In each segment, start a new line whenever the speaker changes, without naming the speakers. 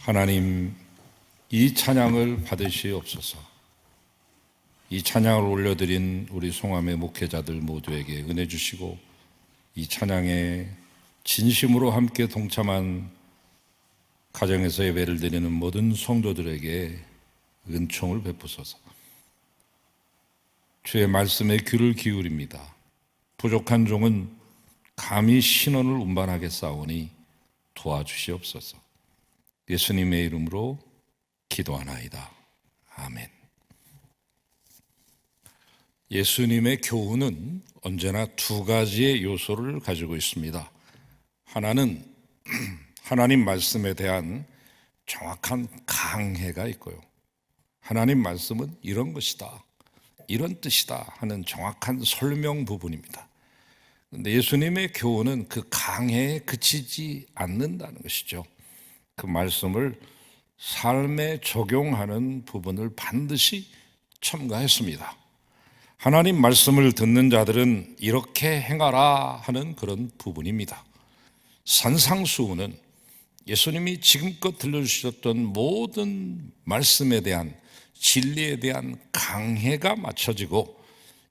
하나님, 이 찬양을 받으시옵소서. 이 찬양을 올려드린 우리 송암의 목회자들 모두에게 은혜 주시고, 이 찬양에 진심으로 함께 동참한 가정에서 예배를 드리는 모든 성도들에게 은총을 베푸소서. 주의 말씀에 귀를 기울입니다. 부족한 종은 감히 신원을 운반하게 싸우니 도와주시옵소서. 예수님의 이름으로 기도하나이다. 아멘. 예수님의 교훈은 언제나 두 가지의 요소를 가지고 있습니다. 하나는 하나님 말씀에 대한 정확한 강해가 있고요. 하나님 말씀은 이런 것이다, 이런 뜻이다 하는 정확한 설명 부분입니다. 그런데 예수님의 교훈은 그 강해에 그치지 않는다는 것이죠. 그 말씀을 삶에 적용하는 부분을 반드시 첨가했습니다. 하나님 말씀을 듣는 자들은 이렇게 행하라 하는 그런 부분입니다. 산상수훈은 예수님이 지금껏 들려주셨던 모든 말씀에 대한, 진리에 대한 강해가 맞춰지고,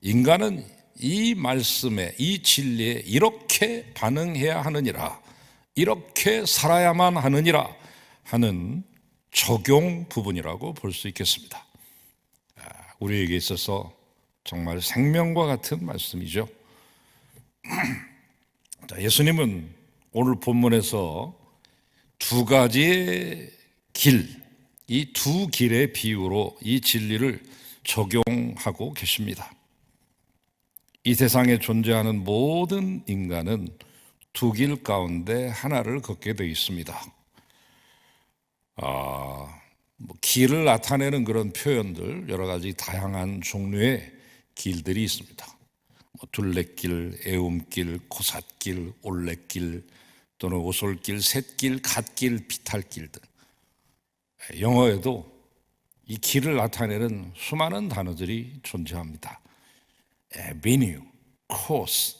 인간은 이 말씀에, 이 진리에 이렇게 반응해야 하느니라, 이렇게 살아야만 하느니라 하는 적용 부분이라고 볼 수 있겠습니다. 우리에게 있어서 정말 생명과 같은 말씀이죠. 예수님은 오늘 본문에서 두 가지의 길, 이 두 길의 비유로 이 진리를 적용하고 계십니다. 이 세상에 존재하는 모든 인간은 두 길 가운데 하나를 걷게 되어 있습니다. 길을 나타내는 그런 표현들, 여러 가지 다양한 종류의 길들이 있습니다. 둘레길, 애움길, 고삿길, 올레길, 또는 오솔길, 샛길, 갓길, 비탈길 등. 영어에도 이 길을 나타내는 수많은 단어들이 존재합니다. avenue, course,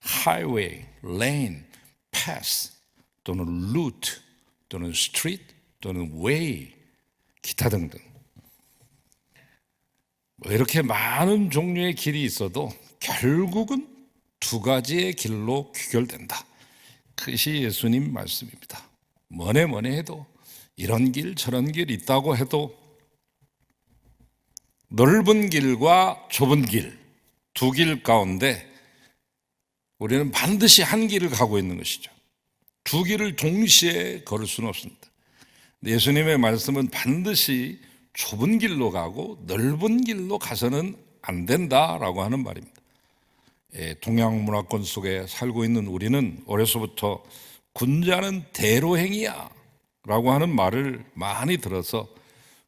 highway, lane, path, 또는 route, 또는 street, 또는 way, 기타 등등. 이렇게 많은 종류의 길이 있어도 결국은 두 가지의 길로 귀결된다. 그것이 예수님 말씀입니다. 뭐네 해도 이런 길 저런 길 있다고 해도 넓은 길과 좁은 길, 두 길 가운데 우리는 반드시 한 길을 가고 있는 것이죠. 두 길을 동시에 걸을 수는 없습니다. 예수님의 말씀은 반드시 좁은 길로 가고 넓은 길로 가서는 안 된다라고 하는 말입니다. 동양 문화권 속에 살고 있는 우리는 어려서부터 군자는 대로행이야 라고 하는 말을 많이 들어서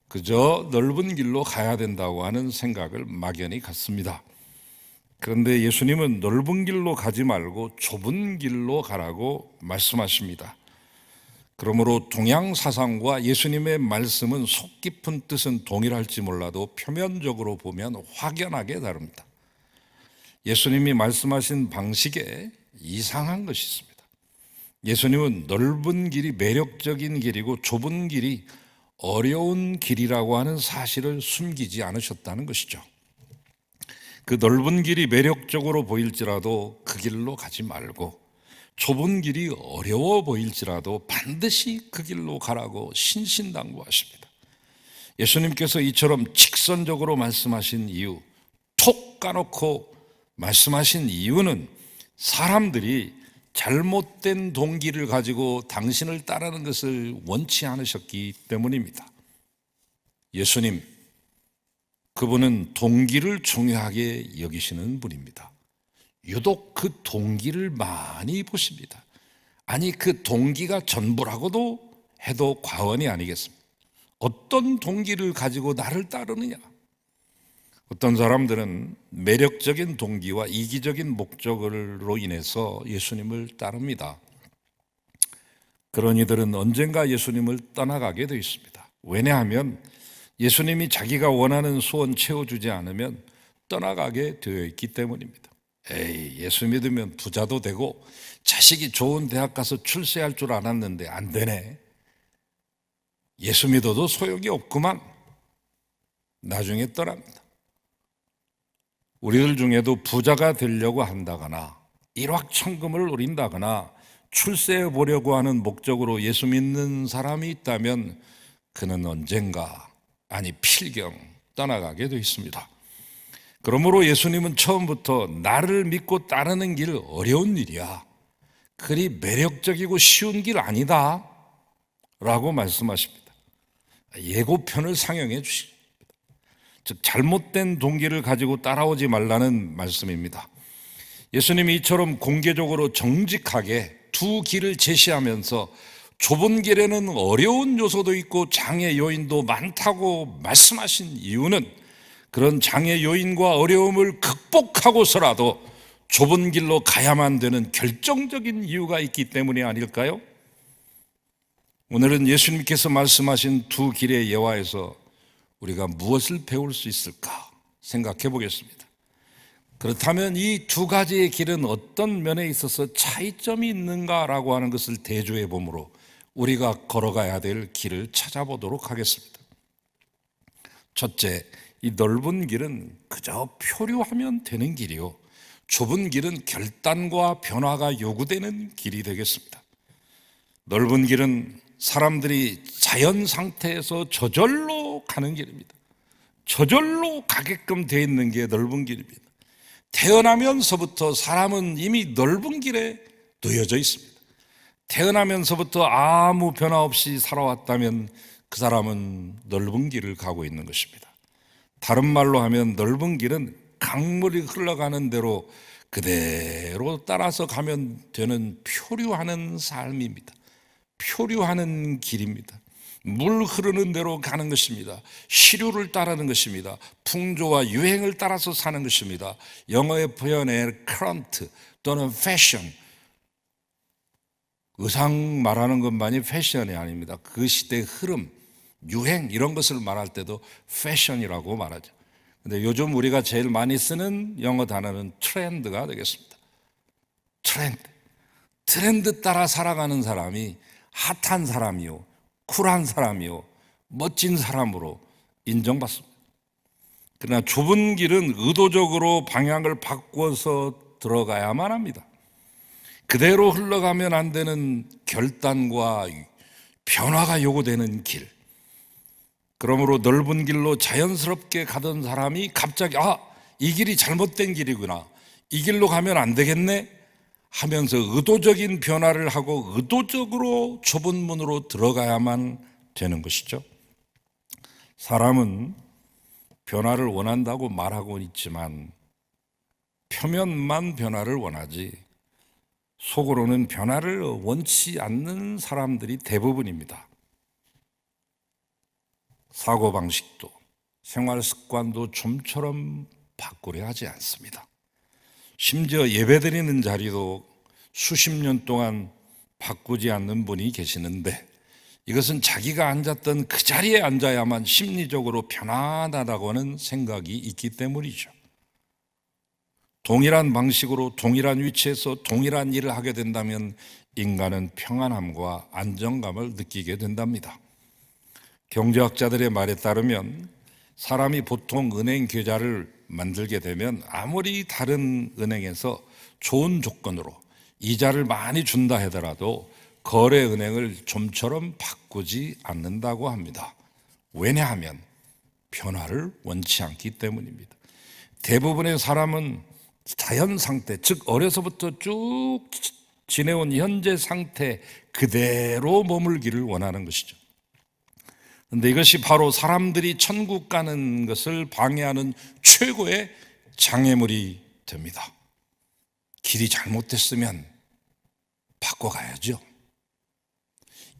그저 넓은 길로 가야 된다고 하는 생각을 막연히 갖습니다. 그런데 예수님은 넓은 길로 가지 말고 좁은 길로 가라고 말씀하십니다. 그러므로 동양 사상과 예수님의 말씀은 속 깊은 뜻은 동일할지 몰라도 표면적으로 보면 확연하게 다릅니다. 예수님이 말씀하신 방식에 이상한 것이 있습니다. 예수님은 넓은 길이 매력적인 길이고 좁은 길이 어려운 길이라고 하는 사실을 숨기지 않으셨다는 것이죠. 그 넓은 길이 매력적으로 보일지라도 그 길로 가지 말고, 좁은 길이 어려워 보일지라도 반드시 그 길로 가라고 신신당부하십니다. 예수님께서 이처럼 직선적으로 말씀하신 이유, 톡 까놓고 말씀하신 이유는 사람들이 잘못된 동기를 가지고 당신을 따르는 것을 원치 않으셨기 때문입니다. 예수님, 그분은 동기를 중요하게 여기시는 분입니다. 유독 그 동기를 많이 보십니다. 아니, 그 동기가 전부라고도 해도 과언이 아니겠습니다. 어떤 동기를 가지고 나를 따르느냐? 어떤 사람들은 매력적인 동기와 이기적인 목적으로 인해서 예수님을 따릅니다. 그런 이들은 언젠가 예수님을 떠나가게 되어 있습니다. 왜냐하면 예수님이 자기가 원하는 소원 채워주지 않으면 떠나가게 되어 있기 때문입니다. 예수 믿으면 부자도 되고 자식이 좋은 대학 가서 출세할 줄 알았는데 안 되네. 예수 믿어도 소용이 없구만. 나중에 떠납니다. 우리들 중에도 부자가 되려고 한다거나 일확천금을 노린다거나 출세해 보려고 하는 목적으로 예수 믿는 사람이 있다면 그는 언젠가, 아니 필경 떠나가게 되어 있습니다. 그러므로 예수님은 처음부터 나를 믿고 따르는 길 어려운 일이야, 그리 매력적이고 쉬운 길 아니다 라고 말씀하십니다. 예고편을 상영해 주십니다. 즉 잘못된 동기를 가지고 따라오지 말라는 말씀입니다. 예수님이 이처럼 공개적으로 정직하게 두 길을 제시하면서 좁은 길에는 어려운 요소도 있고 장애 요인도 많다고 말씀하신 이유는 그런 장애 요인과 어려움을 극복하고서라도 좁은 길로 가야만 되는 결정적인 이유가 있기 때문이 아닐까요? 오늘은 예수님께서 말씀하신 두 길의 예화에서 우리가 무엇을 배울 수 있을까 생각해 보겠습니다. 그렇다면 이 두 가지의 길은 어떤 면에 있어서 차이점이 있는가라고 하는 것을 대조해 보므로 우리가 걸어가야 될 길을 찾아보도록 하겠습니다. 첫째, 이 넓은 길은 그저 표류하면 되는 길이요, 좁은 길은 결단과 변화가 요구되는 길이 되겠습니다. 넓은 길은 사람들이 자연 상태에서 저절로 가는 길입니다. 저절로 가게끔 되어 있는 게 넓은 길입니다. 태어나면서부터 사람은 이미 넓은 길에 놓여져 있습니다. 태어나면서부터 아무 변화 없이 살아왔다면 그 사람은 넓은 길을 가고 있는 것입니다. 다른 말로 하면 넓은 길은 강물이 흘러가는 대로 그대로 따라서 가면 되는 표류하는 삶입니다. 표류하는 길입니다. 물 흐르는 대로 가는 것입니다. 시류를 따르는 것입니다. 풍조와 유행을 따라서 사는 것입니다. 영어의 표현에 current 또는 fashion, 의상 말하는 것만이 패션이 아닙니다. 그 시대의 흐름, 유행 이런 것을 말할 때도 fashion이라고 말하죠. 근데 요즘 우리가 제일 많이 쓰는 영어 단어는 트렌드가 되겠습니다. 트렌드 따라 살아가는 사람이 핫한 사람이요, 쿨한 사람이요, 멋진 사람으로 인정받습니다. 그러나 좁은 길은 의도적으로 방향을 바꿔서 들어가야만 합니다. 그대로 흘러가면 안 되는 결단과 변화가 요구되는 길. 그러므로 넓은 길로 자연스럽게 가던 사람이 갑자기 이 길이 잘못된 길이구나, 이 길로 가면 안 되겠네 하면서 의도적인 변화를 하고 의도적으로 좁은 문으로 들어가야만 되는 것이죠. 사람은 변화를 원한다고 말하고 있지만 표면만 변화를 원하지 속으로는 변화를 원치 않는 사람들이 대부분입니다. 사고방식도 생활 습관도 좀처럼 바꾸려 하지 않습니다. 심지어 예배드리는 자리도 수십 년 동안 바꾸지 않는 분이 계시는데 이것은 자기가 앉았던 그 자리에 앉아야만 심리적으로 편안하다고 하는 생각이 있기 때문이죠. 동일한 방식으로 동일한 위치에서 동일한 일을 하게 된다면 인간은 평안함과 안정감을 느끼게 된답니다. 경제학자들의 말에 따르면 사람이 보통 은행 계좌를 만들게 되면 아무리 다른 은행에서 좋은 조건으로 이자를 많이 준다 하더라도 거래 은행을 좀처럼 바꾸지 않는다고 합니다. 왜냐하면 변화를 원치 않기 때문입니다. 대부분의 사람은 자연 상태, 즉 어려서부터 쭉 지내온 현재 상태 그대로 머물기를 원하는 것이죠. 그런데 이것이 바로 사람들이 천국 가는 것을 방해하는 최고의 장애물이 됩니다. 길이 잘못됐으면 바꿔가야죠.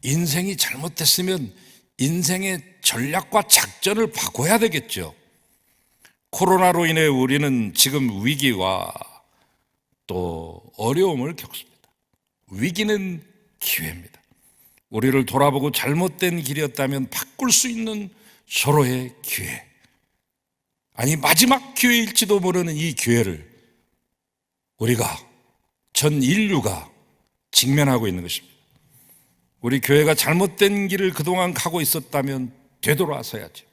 인생이 잘못됐으면 인생의 전략과 작전을 바꿔야 되겠죠. 코로나로 인해 우리는 지금 위기와 또 어려움을 겪습니다. 위기는 기회입니다. 우리를 돌아보고 잘못된 길이었다면 바꿀 수 있는 서로의 기회, 아니 마지막 기회일지도 모르는 이 기회를 우리가 전 인류가 직면하고 있는 것입니다. 우리 교회가 잘못된 길을 그동안 가고 있었다면 되돌아서야죠.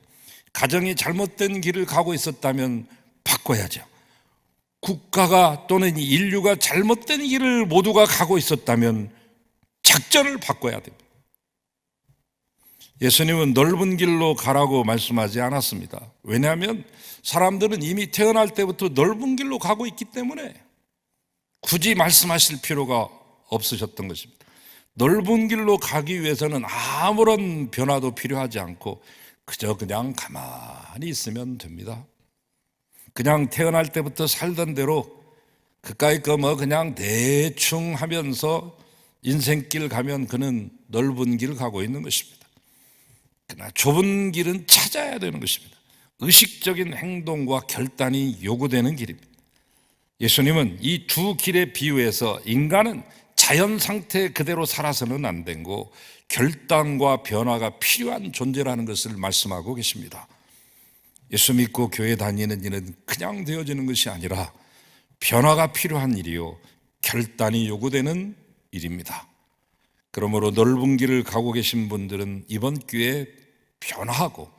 가정이 잘못된 길을 가고 있었다면 바꿔야죠. 국가가 또는 인류가 잘못된 길을 모두가 가고 있었다면 작전을 바꿔야 됩니다. 예수님은 넓은 길로 가라고 말씀하지 않았습니다. 왜냐하면 사람들은 이미 태어날 때부터 넓은 길로 가고 있기 때문에 굳이 말씀하실 필요가 없으셨던 것입니다. 넓은 길로 가기 위해서는 아무런 변화도 필요하지 않고 그냥 가만히 있으면 됩니다. 그냥 태어날 때부터 살던 대로 그까이 거 뭐 그냥 대충 하면서 인생길 가면 그는 넓은 길을 가고 있는 것입니다. 그러나 좁은 길은 찾아야 되는 것입니다. 의식적인 행동과 결단이 요구되는 길입니다. 예수님은 이 두 길에 비유해서 인간은 자연 상태 그대로 살아서는 안 되고 결단과 변화가 필요한 존재라는 것을 말씀하고 계십니다. 예수 믿고 교회 다니는 일은 그냥 되어지는 것이 아니라 변화가 필요한 일이요, 결단이 요구되는 일입니다. 그러므로 넓은 길을 가고 계신 분들은 이번 기회에 변화하고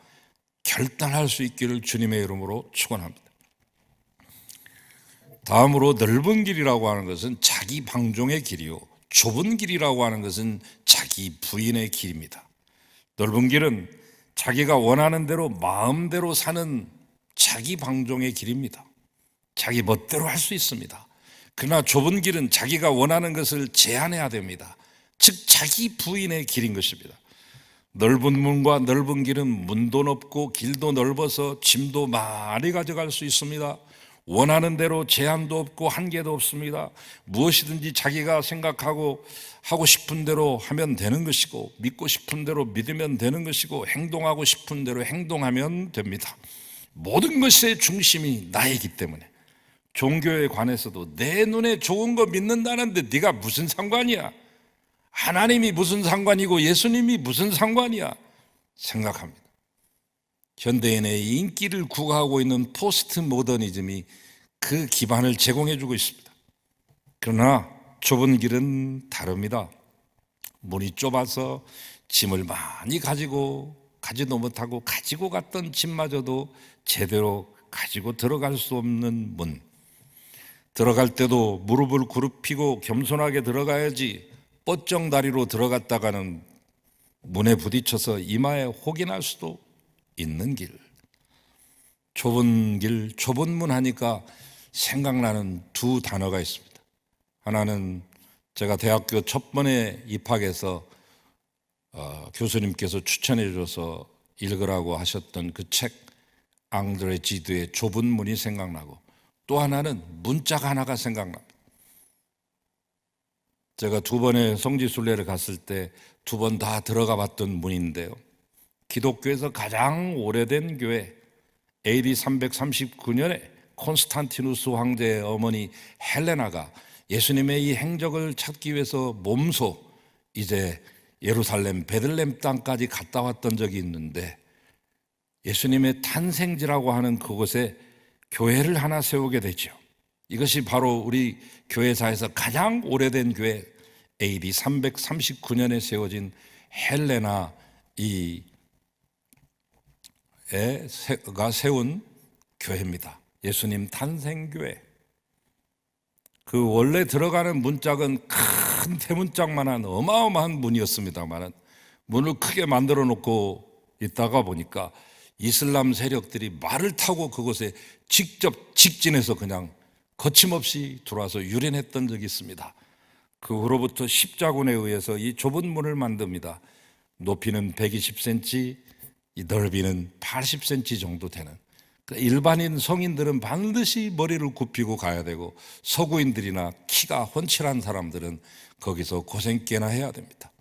결단할 수 있기를 주님의 이름으로 축원합니다. 다음으로 넓은 길이라고 하는 것은 자기 방종의 길이요, 좁은 길이라고 하는 것은 자기 부인의 길입니다. 넓은 길은 자기가 원하는 대로 마음대로 사는 자기 방종의 길입니다. 자기 멋대로 할 수 있습니다. 그러나 좁은 길은 자기가 원하는 것을 제한해야 됩니다. 즉 자기 부인의 길인 것입니다. 넓은 문과 넓은 길은 문도 넓고 길도 넓어서 짐도 많이 가져갈 수 있습니다. 원하는 대로 제한도 없고 한계도 없습니다. 무엇이든지 자기가 생각하고 하고 싶은 대로 하면 되는 것이고, 믿고 싶은 대로 믿으면 되는 것이고, 행동하고 싶은 대로 행동하면 됩니다. 모든 것의 중심이 나이기 때문에 종교에 관해서도 내 눈에 좋은 거 믿는다는데 네가 무슨 상관이야? 하나님이 무슨 상관이고 예수님이 무슨 상관이야? 생각합니다. 현대인의 인기를 구가하고 있는 포스트 모더니즘이 그 기반을 제공해 주고 있습니다. 그러나 좁은 길은 다릅니다. 문이 좁아서 짐을 많이 가지도 못하고 가지고 갔던 짐마저도 제대로 가지고 들어갈 수 없는 문. 들어갈 때도 무릎을 꿇으피고 겸손하게 들어가야지 뻗정다리로 들어갔다가는 문에 부딪혀서 이마에 혹이 날 수도 있는 길. 좁은 길, 좁은 문 하니까 생각나는 두 단어가 있습니다. 하나는 제가 대학교 첫 번에 입학해서 교수님께서 추천해 줘서 읽으라고 하셨던 그 책 앙드레 지드의 좁은 문이 생각나고, 또 하나는 문자가 하나가 생각납니다. 제가 두 번의 성지순례를 갔을 때 두 번 다 들어가 봤던 문인데요, 기독교에서 가장 오래된 교회, AD 339년에 콘스탄티누스 황제의 어머니 헬레나가 예수님의 이 행적을 찾기 위해서 몸소 이제 예루살렘 베들레헴 땅까지 갔다 왔던 적이 있는데, 예수님의 탄생지라고 하는 그곳에 교회를 하나 세우게 되죠. 이것이 바로 우리 교회사에서 가장 오래된 교회, AD 339년에 세워진 헬레나 가 세운 교회입니다. 예수님 탄생교회. 그 원래 들어가는 문짝은 큰 대문짝만한 어마어마한 문이었습니다만, 문을 크게 만들어 놓고 있다가 보니까 이슬람 세력들이 말을 타고 그곳에 직접 직진해서 그냥 거침없이 들어와서 유린했던 적이 있습니다. 그 후로부터 십자군에 의해서 이 좁은 문을 만듭니다. 높이는 120cm, 이 넓이는 80cm 정도 되는. 일반인 성인들은 반드시 머리를 굽히고 가야 되고, 서구인들이나 키가 훤칠한 사람들은 거기서 고생 꽤나 해야 됩니다.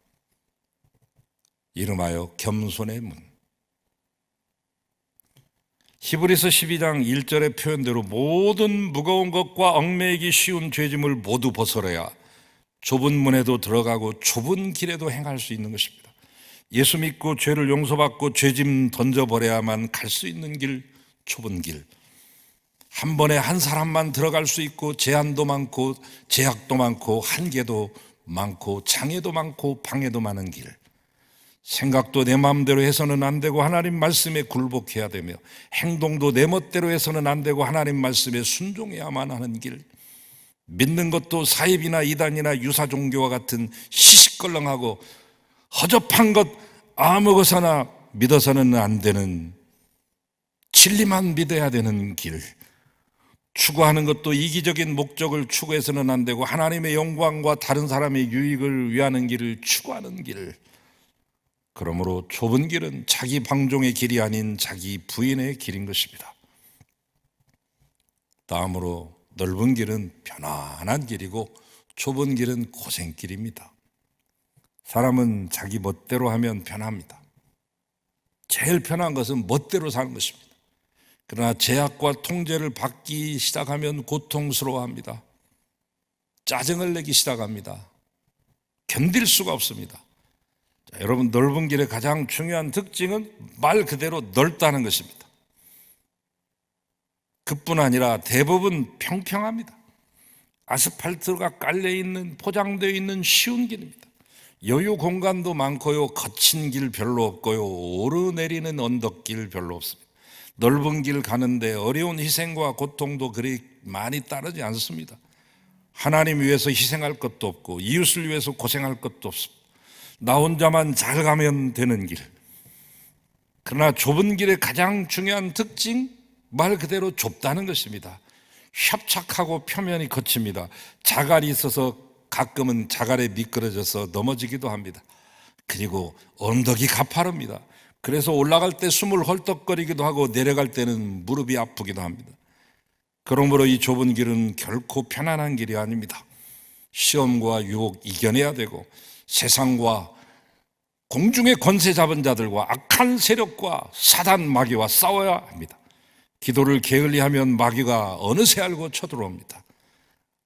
이름하여 겸손의 문. 히브리서 12장 1절의 표현대로 모든 무거운 것과 얽매이기 쉬운 죄짐을 모두 벗어내야 좁은 문에도 들어가고 좁은 길에도 행할 수 있는 것입니다. 예수 믿고 죄를 용서받고 죄짐 던져버려야만 갈 수 있는 길, 좁은 길. 한 번에 한 사람만 들어갈 수 있고 제한도 많고 제약도 많고 한계도 많고 장애도 많고 방해도 많은 길, 생각도 내 마음대로 해서는 안 되고 하나님 말씀에 굴복해야 되며 행동도 내 멋대로 해서는 안 되고 하나님 말씀에 순종해야만 하는 길, 믿는 것도 사입이나 이단이나 유사 종교와 같은 시시껄렁하고 허접한 것 아무것이나 믿어서는 안 되는 진리만 믿어야 되는 길, 추구하는 것도 이기적인 목적을 추구해서는 안 되고 하나님의 영광과 다른 사람의 유익을 위하는 길을 추구하는 길, 그러므로 좁은 길은 자기 방종의 길이 아닌 자기 부인의 길인 것입니다. 다음으로 넓은 길은 편안한 길이고 좁은 길은 고생길입니다. 사람은 자기 멋대로 하면 편합니다. 제일 편한 것은 멋대로 사는 것입니다. 그러나 제약과 통제를 받기 시작하면 고통스러워합니다. 짜증을 내기 시작합니다. 견딜 수가 없습니다. 자, 여러분, 넓은 길의 가장 중요한 특징은 말 그대로 넓다는 것입니다. 그뿐 아니라 대부분 평평합니다. 아스팔트가 깔려있는, 포장되어 있는 쉬운 길입니다. 여유 공간도 많고요, 거친 길 별로 없고요, 오르내리는 언덕길 별로 없습니다. 넓은 길 가는데 어려운 희생과 고통도 그리 많이 따르지 않습니다. 하나님 위해서 희생할 것도 없고 이웃을 위해서 고생할 것도 없습니다. 나 혼자만 잘 가면 되는 길. 그러나 좁은 길의 가장 중요한 특징, 말 그대로 좁다는 것입니다. 협착하고 표면이 거칩니다. 자갈이 있어서 가끔은 자갈에 미끄러져서 넘어지기도 합니다. 그리고 언덕이 가파릅니다. 그래서 올라갈 때 숨을 헐떡거리기도 하고 내려갈 때는 무릎이 아프기도 합니다. 그러므로 이 좁은 길은 결코 편안한 길이 아닙니다. 시험과 유혹 이겨내야 되고 세상과 공중의 권세 잡은 자들과 악한 세력과 사단 마귀와 싸워야 합니다. 기도를 게을리하면 마귀가 어느새 알고 쳐들어옵니다.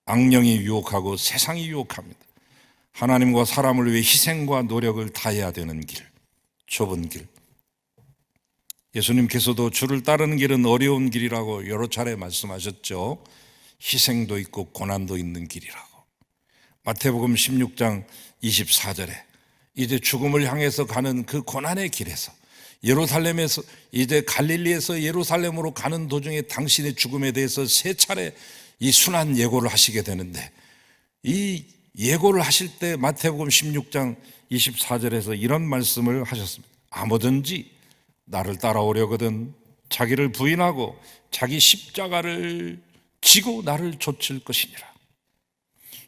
악령이 유혹하고 세상이 유혹합니다. 하나님과 사람을 위해 희생과 노력을 다해야 되는 길, 좁은 길. 예수님께서도 주를 따르는 길은 어려운 길이라고 여러 차례 말씀하셨죠. 희생도 있고 고난도 있는 길이라고. 마태복음 16장 24절에 이제 죽음을 향해서 가는 그 고난의 길에서 예루살렘에서 이제 갈릴리에서 예루살렘으로 가는 도중에 당신의 죽음에 대해서 세 차례 이 순한 예고를 하시게 되는데, 이 예고를 하실 때 마태복음 16장 24절에서 이런 말씀을 하셨습니다. 아무든지 나를 따라오려거든 자기를 부인하고 자기 십자가를 지고 나를 좇을 것이니라.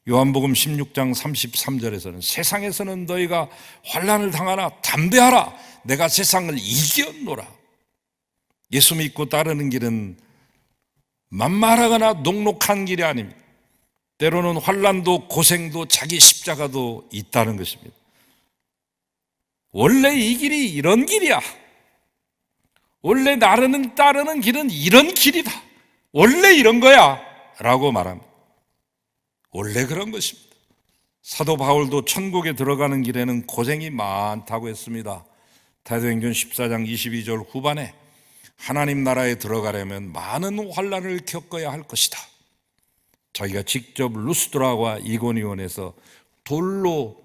요한복음 16장 33절에서는 세상에서는 너희가 환난을 당하나 담대하라, 내가 세상을 이겼노라. 예수 믿고 따르는 길은 만만하거나 녹록한 길이 아닙니다. 때로는 환난도 고생도 자기 십자가도 있다는 것입니다. 원래 이 길이 이런 길이야. 원래 나르는 따르는 길은 이런 길이다. 원래 이런 거야 라고 말합니다. 원래 그런 것입니다. 사도 바울도 천국에 들어가는 길에는 고생이 많다고 했습니다. 사도행전 14장 22절 후반에 하나님 나라에 들어가려면 많은 환난을 겪어야 할 것이다. 자기가 직접 루스드라와 이고니온에서 돌로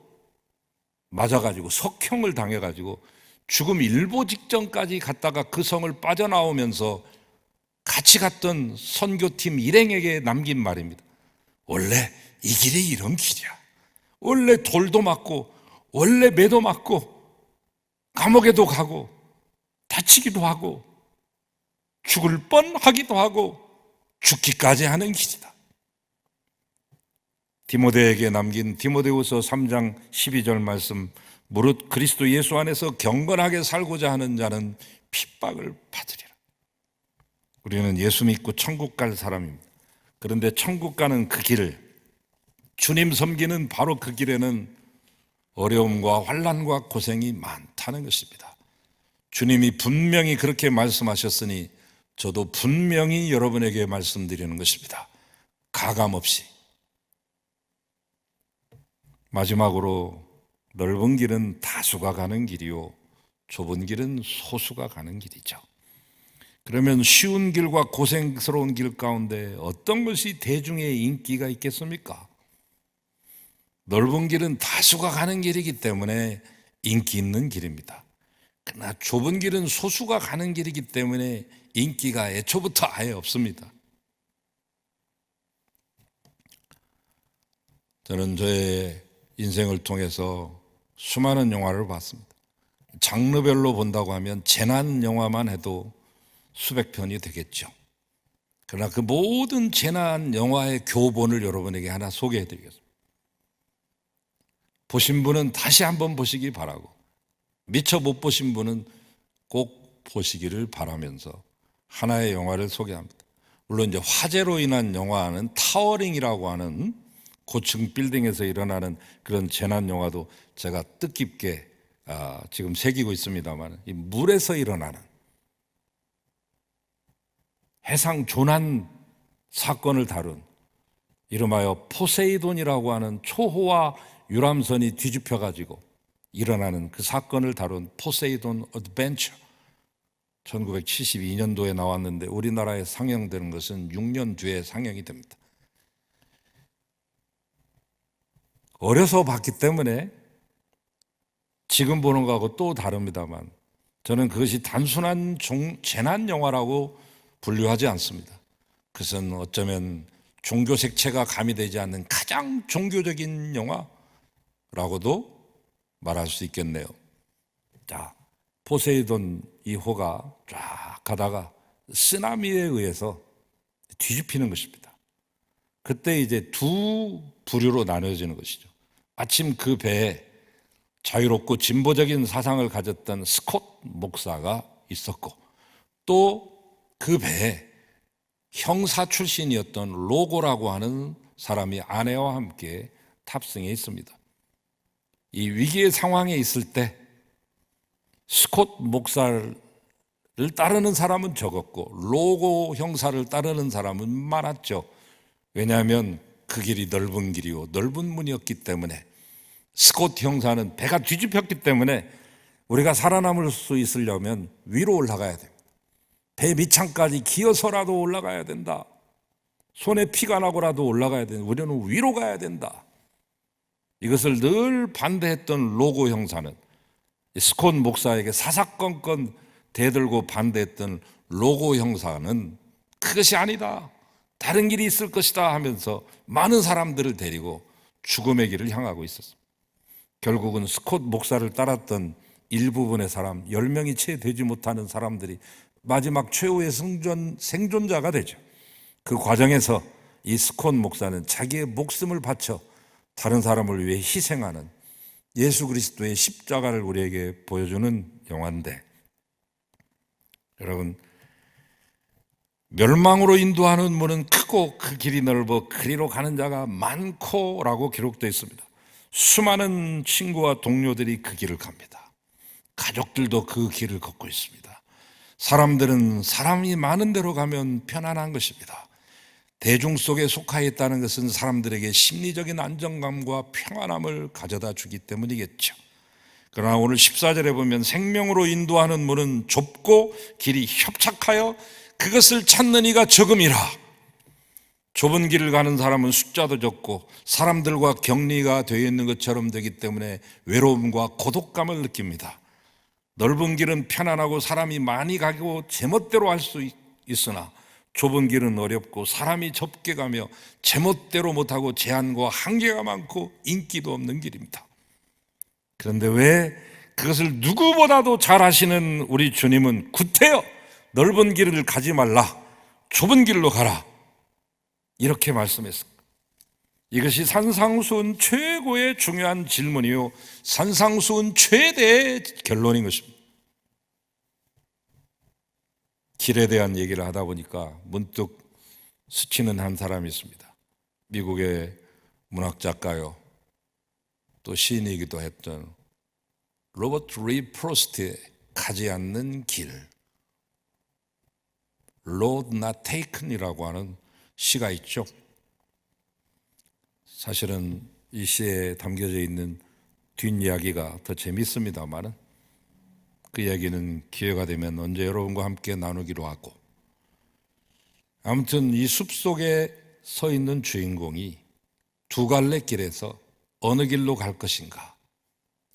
맞아가지고 석형을 당해가지고 죽음 일보 직전까지 갔다가 그 성을 빠져나오면서 같이 갔던 선교팀 일행에게 남긴 말입니다. 원래 이 길이 이런 길이야. 원래 돌도 맞고 원래 매도 맞고 감옥에도 가고 다치기도 하고 죽을 뻔하기도 하고 죽기까지 하는 길이다. 디모데에게 남긴 디모데후서 3장 12절 말씀, 무릇 그리스도 예수 안에서 경건하게 살고자 하는 자는 핍박을 받으리라. 우리는 예수 믿고 천국 갈 사람입니다. 그런데 천국 가는 그 길을, 주님 섬기는 바로 그 길에는 어려움과 환난과 고생이 많다는 것입니다. 주님이 분명히 그렇게 말씀하셨으니 저도 분명히 여러분에게 말씀드리는 것입니다. 가감없이. 마지막으로 넓은 길은 다수가 가는 길이요 좁은 길은 소수가 가는 길이죠. 그러면 쉬운 길과 고생스러운 길 가운데 어떤 것이 대중의 인기가 있겠습니까? 넓은 길은 다수가 가는 길이기 때문에 인기 있는 길입니다. 그러나 좁은 길은 소수가 가는 길이기 때문에 인기가 애초부터 아예 없습니다. 저는 저의 인생을 통해서 수많은 영화를 봤습니다. 장르별로 본다고 하면 재난 영화만 해도 수백 편이 되겠죠. 그러나 그 모든 재난 영화의 교본을 여러분에게 하나 소개해 드리겠습니다. 보신 분은 다시 한번 보시기 바라고, 미처 못 보신 분은 꼭 보시기를 바라면서 하나의 영화를 소개합니다. 물론 이제 화재로 인한 영화는 타워링이라고 하는 고층 빌딩에서 일어나는 그런 재난 영화도 제가 뜻깊게 지금 새기고 있습니다만, 이 물에서 일어나는 해상 조난 사건을 다룬 이름하여 포세이돈이라고 하는 초호화 유람선이 뒤집혀 가지고 일어나는 그 사건을 다룬 포세이돈 어드벤처, 1972년도에 나왔는데 우리나라에 상영되는 것은 6년 뒤에 상영이 됩니다. 어려서 봤기 때문에 지금 보는 거하고 또 다릅니다만, 저는 그것이 단순한 재난 영화라고 분류하지 않습니다. 그것은 어쩌면 종교 색채가 가미되지 않는 가장 종교적인 영화라고도 말할 수 있겠네요. 자, 포세이돈 2호가 쫙 가다가 쓰나미에 의해서 뒤집히는 것입니다. 그때 이제 두 부류로 나눠지는 것이죠. 마침 그 배에 자유롭고 진보적인 사상을 가졌던 스콧 목사가 있었고, 또 그 배에 형사 출신이었던 로고라고 하는 사람이 아내와 함께 탑승해 있습니다. 이 위기의 상황에 있을 때 스콧 목사를 따르는 사람은 적었고 로고 형사를 따르는 사람은 많았죠. 왜냐하면 그 길이 넓은 길이요 넓은 문이었기 때문에. 스콧 형사는 배가 뒤집혔기 때문에 우리가 살아남을 수 있으려면 위로 올라가야 됩니다. 배 밑창까지 기어서라도 올라가야 된다. 손에 피가 나고라도 올라가야 된다. 우리는 위로 가야 된다. 이것을 늘 반대했던 로고 형사는 스콧 목사에게 사사건건 대들고 반대했던 로고 형사는 그것이 아니다, 다른 길이 있을 것이다 하면서 많은 사람들을 데리고 죽음의 길을 향하고 있었습니다. 결국은 스콧 목사를 따랐던 일부분의 사람 10명이 채 되지 못하는 사람들이 마지막 최후의 생존자가 되죠. 그 과정에서 이 스콧 목사는 자기의 목숨을 바쳐 다른 사람을 위해 희생하는 예수 그리스도의 십자가를 우리에게 보여주는 영화인데, 여러분, 멸망으로 인도하는 문은 크고 그 길이 넓어 그리로 가는 자가 많고라고 기록되어 있습니다. 수많은 친구와 동료들이 그 길을 갑니다. 가족들도 그 길을 걷고 있습니다. 사람들은 사람이 많은 데로 가면 편안한 것입니다. 대중 속에 속하여 있다는 것은 사람들에게 심리적인 안정감과 평안함을 가져다 주기 때문이겠죠. 그러나 오늘 14절에 보면 생명으로 인도하는 문은 좁고 길이 협착하여 그것을 찾는 이가 적음이라. 좁은 길을 가는 사람은 숫자도 적고 사람들과 격리가 되어 있는 것처럼 되기 때문에 외로움과 고독감을 느낍니다. 넓은 길은 편안하고 사람이 많이 가고 제멋대로 할 수 있으나 좁은 길은 어렵고 사람이 좁게 가며 제멋대로 못하고 제한과 한계가 많고 인기도 없는 길입니다. 그런데 왜 그것을 누구보다도 잘 아시는 우리 주님은 구태여 넓은 길을 가지 말라, 좁은 길로 가라, 이렇게 말씀했습니다. 이것이 산상수훈 최고의 중요한 질문이요 산상수훈 최대의 결론인 것입니다. 길에 대한 얘기를 하다 보니까 문득 스치는 한 사람이 있습니다. 미국의 문학작가요 또 시인이기도 했던 로버트 리 프로스트의 가지 않는 길, Road Not Taken이라고 하는 시가 있죠. 사실은 이 시에 담겨져 있는 뒷이야기가 더 재밌습니다만 그 이야기는 기회가 되면 언제 여러분과 함께 나누기로 하고, 아무튼 이 숲속에 서 있는 주인공이 두 갈래 길에서 어느 길로 갈 것인가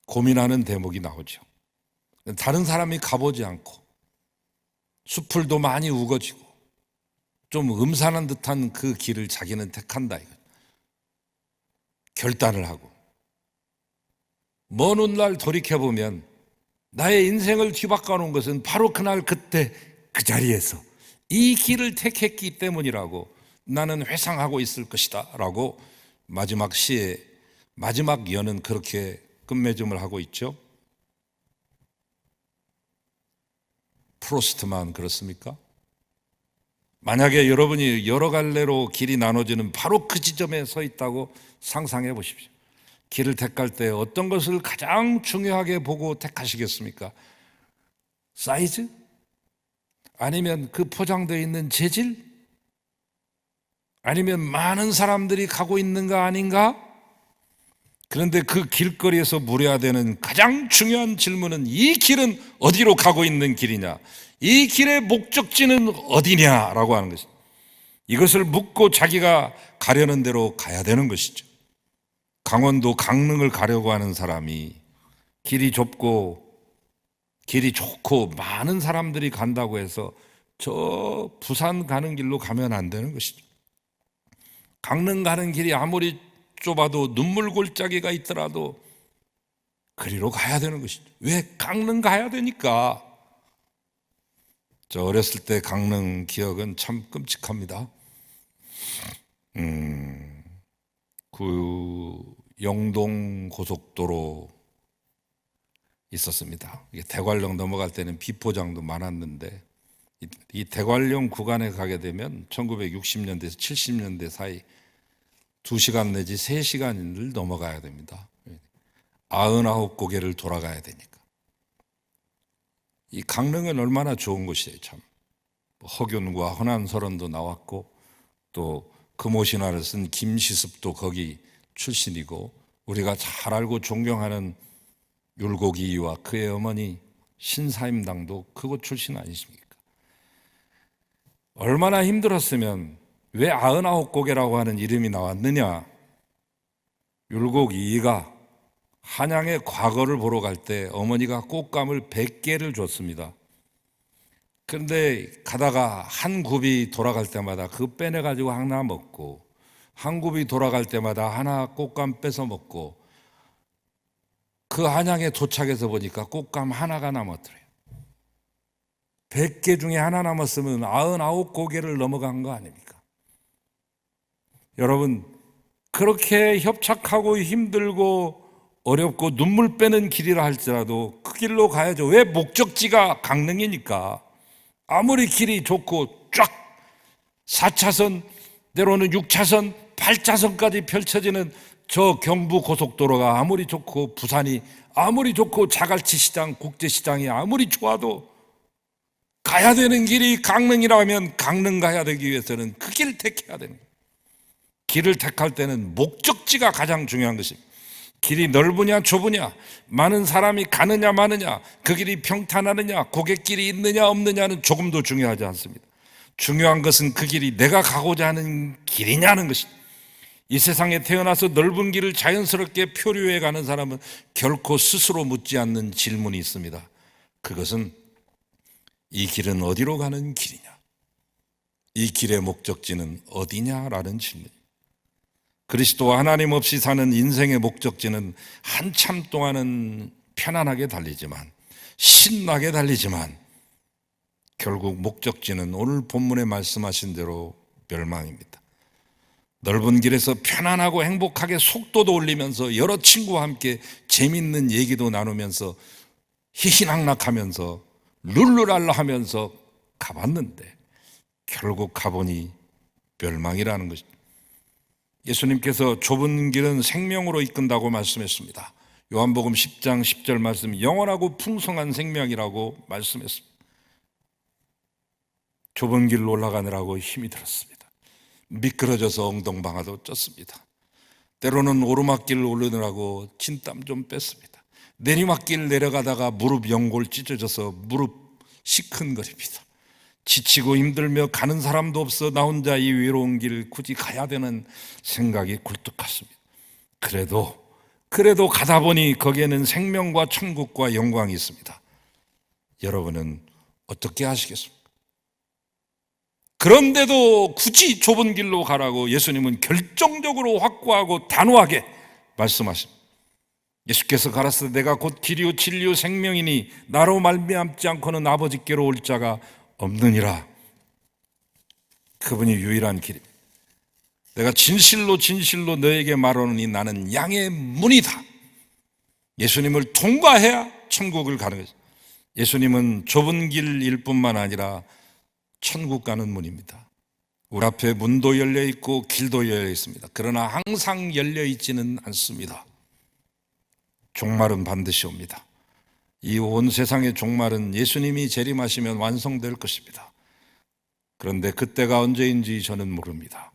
고민하는 대목이 나오죠. 다른 사람이 가보지 않고 수풀도 많이 우거지고 좀 음산한 듯한 그 길을 자기는 택한다 이거. 결단을 하고 먼 훗날 돌이켜보면 나의 인생을 뒤바꿔 놓은 것은 바로 그날 그때 그 자리에서 이 길을 택했기 때문이라고 나는 회상하고 있을 것이다 라고 마지막 시의 마지막 연은 그렇게 끝맺음을 하고 있죠. 프로스트만 그렇습니까? 만약에 여러분이 여러 갈래로 길이 나눠지는 바로 그 지점에 서 있다고 상상해 보십시오. 길을 택할 때 어떤 것을 가장 중요하게 보고 택하시겠습니까? 사이즈? 아니면 그 포장되어 있는 재질? 아니면 많은 사람들이 가고 있는가 아닌가? 그런데 그 길거리에서 물어야 되는 가장 중요한 질문은 이 길은 어디로 가고 있는 길이냐? 이 길의 목적지는 어디냐라고 하는 것입니다. 이것을 묻고 자기가 가려는 대로 가야 되는 것이죠. 강원도 강릉을 가려고 하는 사람이 길이 좁고 길이 좋고 많은 사람들이 간다고 해서 저 부산 가는 길로 가면 안 되는 것이죠. 강릉 가는 길이 아무리 좁아도 눈물 골짜기가 있더라도 그리로 가야 되는 것이죠. 왜? 강릉 가야 되니까. 저 어렸을 때 강릉 기억은 참 끔찍합니다. 그 영동 고속도로 있었습니다. 이게 대관령 넘어갈 때는 비포장도 많았는데 이 대관령 구간에 가게 되면 1960년대에서 70년대 사이 2시간 내지 3시간을 넘어가야 됩니다. 99고개를 돌아가야 되니까. 이 강릉은 얼마나 좋은 곳이에요, 참. 허균과 허난설원도 나왔고 또 금오신화를 쓴 김시습도 거기 출신이고 우리가 잘 알고 존경하는 율곡이와 그의 어머니 신사임당도 그곳 출신 아니십니까? 얼마나 힘들었으면 왜 99고개라고 하는 이름이 나왔느냐? 율곡이가 한양의 과거를 보러 갈 때 어머니가 꽃감을 100개를 줬습니다. 그런데 가다가 한 굽이 돌아갈 때마다 그거 빼내가지고 하나 먹고 한 굽이 돌아갈 때마다 하나 꽃감 뺏어 먹고 그 한양에 도착해서 보니까 꽃감 하나가 남았더래요. 100개 중에 하나 남았으면 99고개를 넘어간 거 아닙니까? 여러분, 그렇게 협착하고 힘들고 어렵고 눈물 빼는 길이라 할지라도 그 길로 가야죠. 왜? 목적지가 강릉이니까. 아무리 길이 좋고 쫙 4차선 때로는 6차선 8차선까지 펼쳐지는 저 경부 고속도로가 아무리 좋고 부산이 아무리 좋고 자갈치 시장 국제시장이 아무리 좋아도 가야 되는 길이 강릉이라면 강릉 가야 되기 위해서는 그 길을 택해야 되는 거예요. 길을 택할 때는 목적지가 가장 중요한 것입니다. 길이 넓으냐 좁으냐, 많은 사람이 가느냐 마느냐, 그 길이 평탄하느냐, 고갯길이 있느냐 없느냐는 조금도 중요하지 않습니다. 중요한 것은 그 길이 내가 가고자 하는 길이냐는 것입니다. 이 세상에 태어나서 넓은 길을 자연스럽게 표류해 가는 사람은 결코 스스로 묻지 않는 질문이 있습니다. 그것은 이 길은 어디로 가는 길이냐? 이 길의 목적지는 어디냐라는 질문입니다. 그리스도와 하나님 없이 사는 인생의 목적지는 한참 동안은 편안하게 달리지만 신나게 달리지만 결국 목적지는 오늘 본문에 말씀하신 대로 멸망입니다. 넓은 길에서 편안하고 행복하게 속도도 올리면서 여러 친구와 함께 재밌는 얘기도 나누면서 희희낙낙하면서 룰루랄라 하면서 가봤는데 결국 가보니 멸망이라는 것입니다. 예수님께서 좁은 길은 생명으로 이끈다고 말씀했습니다. 요한복음 10장 10절 말씀, 영원하고 풍성한 생명이라고 말씀했습니다. 좁은 길로 올라가느라고 힘이 들었습니다. 미끄러져서 엉덩방아도 쪘습니다. 때로는 오르막길을 오르느라고 진땀 좀 뺐습니다. 내리막길 내려가다가 무릎 연골 찢어져서 무릎 시큰거립니다. 지치고 힘들며 가는 사람도 없어 나 혼자 이 외로운 길 굳이 가야 되는 생각이 굴뚝 같습니다. 그래도 그래도 가다 보니 거기에는 생명과 천국과 영광이 있습니다. 여러분은 어떻게 하시겠습니까? 그런데도 굳이 좁은 길로 가라고 예수님은 결정적으로 확고하고 단호하게 말씀하십니다. 예수께서 가라사대 내가 곧 길이요 진리요 생명이니 나로 말미암지 않고는 아버지께로 올 자가 없느니라. 그분이 유일한 길입니다. 내가 진실로 진실로 너에게 말하노니 나는 양의 문이다. 예수님을 통과해야 천국을 가는 거죠. 예수님은 좁은 길일 뿐만 아니라 천국 가는 문입니다. 우리 앞에 문도 열려 있고 길도 열려 있습니다. 그러나 항상 열려 있지는 않습니다. 종말은 반드시 옵니다. 이 온 세상의 종말은 예수님이 재림하시면 완성될 것입니다. 그런데 그때가 언제인지 저는 모릅니다.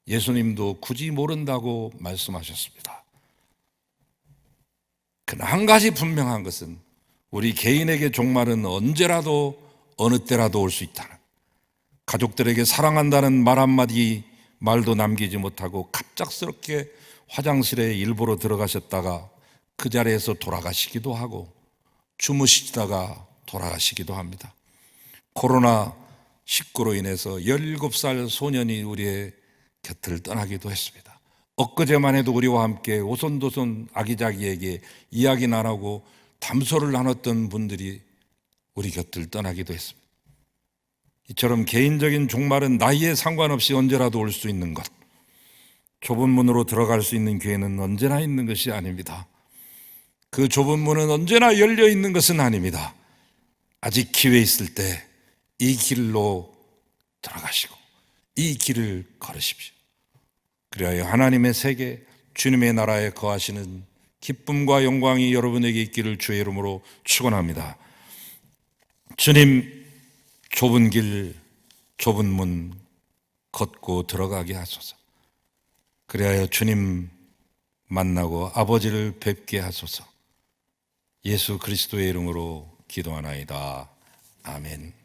예수님도 굳이 모른다고 말씀하셨습니다. 그러나 한 가지 분명한 것은 우리 개인에게 종말은 언제라도 어느 때라도 올 수 있다는, 가족들에게 사랑한다는 말 한마디 말도 남기지 못하고 갑작스럽게 화장실에 일부러 들어가셨다가 그 자리에서 돌아가시기도 하고 주무시다가 돌아가시기도 합니다. 코로나19로 인해서 17살 소년이 우리의 곁을 떠나기도 했습니다. 엊그제만 해도 우리와 함께 오손도손 아기자기에게 이야기 나누고 담소를 나눴던 분들이 우리 곁을 떠나기도 했습니다. 이처럼 개인적인 종말은 나이에 상관없이 언제라도 올 수 있는 것, 좁은 문으로 들어갈 수 있는 기회는 언제나 있는 것이 아닙니다. 그 좁은 문은 언제나 열려 있는 것은 아닙니다. 아직 기회 있을 때 이 길로 들어가시고 이 길을 걸으십시오. 그리하여 하나님의 세계, 주님의 나라에 거하시는 기쁨과 영광이 여러분에게 있기를 주의 이름으로 축원합니다. 주님, 좁은 길, 좁은 문 걷고 들어가게 하소서. 그리하여 주님 만나고 아버지를 뵙게 하소서. 예수 그리스도의 이름으로 기도하나이다. 아멘.